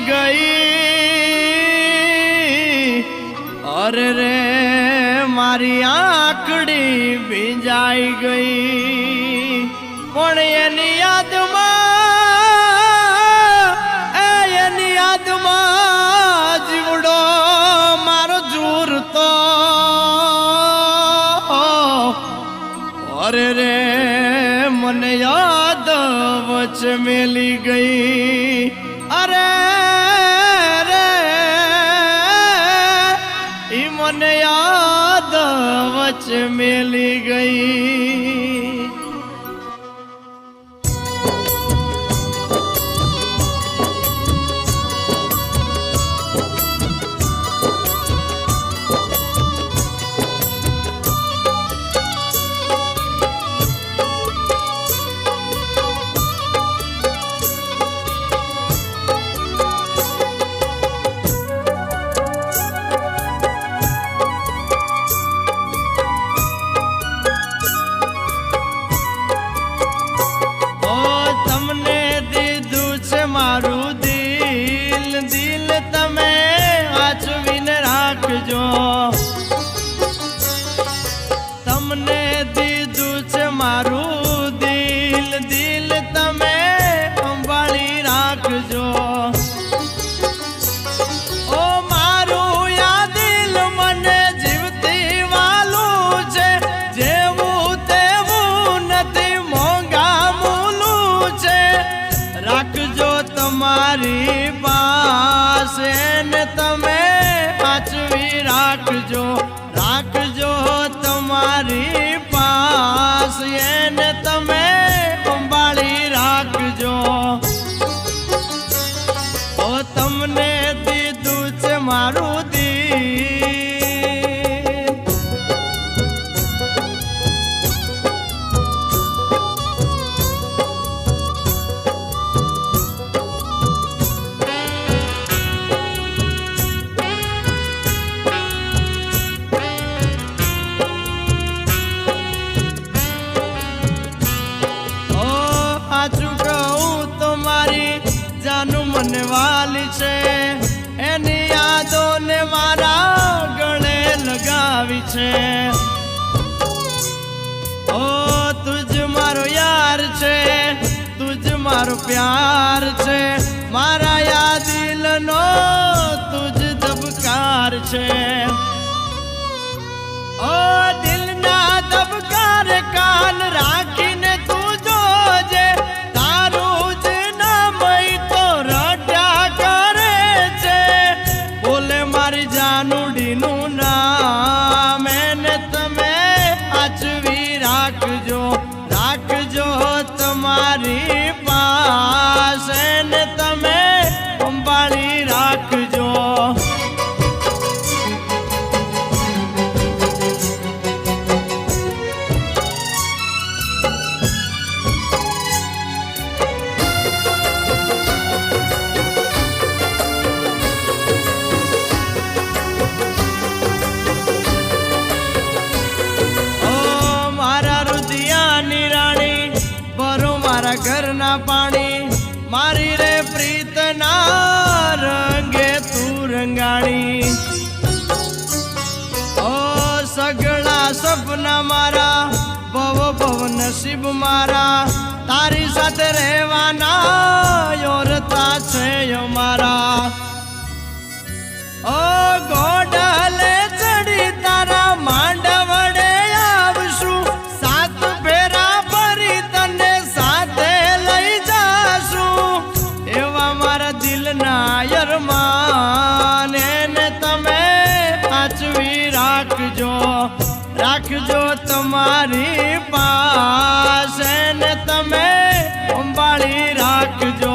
ગઈ અરે રે મારી આંખડી ભીંજાઈ ગઈ પણ એની યાદમાં જીવડો મારો જૂરતો અરે રે મને યાદ વચ્ચે મેલી ગઈ અરે રે ઈ મને યાદ વચ્ચે મેલી ગઈ તમને દીધું છે મારું દિલ દિલ તમે સંભાળી રાખજો ઓ મારું યા દિલ મને જીવતી વાલું છે જેવું તેવું નથી મોંઘા મૂલું છે રાખજો તમારી પાસે ને તમે સાચવી રાખજો રાખજો તમારી પાસ એને તમે સંભાળી રાખજો ઓ તમને દીધું છે મારું દિલ મને વાલી છે એની યાદો ને મારા ગળે લગાવી છે ઓ તુજ મારો યાર છે તુજ મારો પ્યાર છે મારા યા દિલનો તુજ ધબકાર છે ઓ દિલના ધબકાર કાન રાખીને તું જોજે જાનુડીનું નામ એને તમે સાચવી રાખજો રાખજો તમારી પાસે ને તમે સંભાળી રાખજો ઘરના પાણી મારી રે પ્રીતના રંગે તું રંગાણી ઓ સગળા સપના મારા ભવ ભવ નસીબ મારા તારી સાથે રહેવાના યોરતા છે અમારા ઓ ગોડલે ચડી તારા માંડવડે આવશું સાત ફેરા ભરી તને અરમાન એને તમે સાચવી રાખજો રાખજો તમારી પાસે ને તમે સંભાળી રાખજો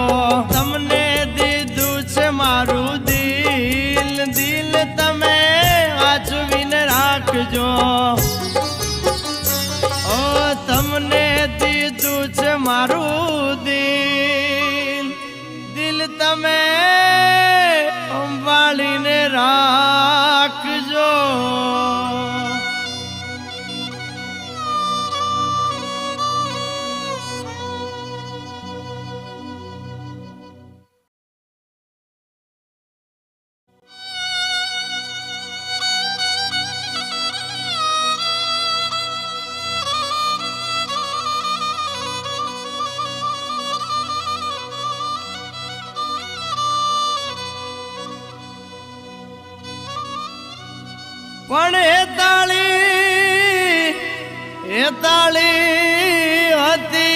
તમને દીધું છે મારું દિલ દિલ તમે સાચવીને રાખજો ઓ તમને દીધું છે મારું દિલ દિલ તમે સંભાળીને રાખજો। પણ એ તાળી હતી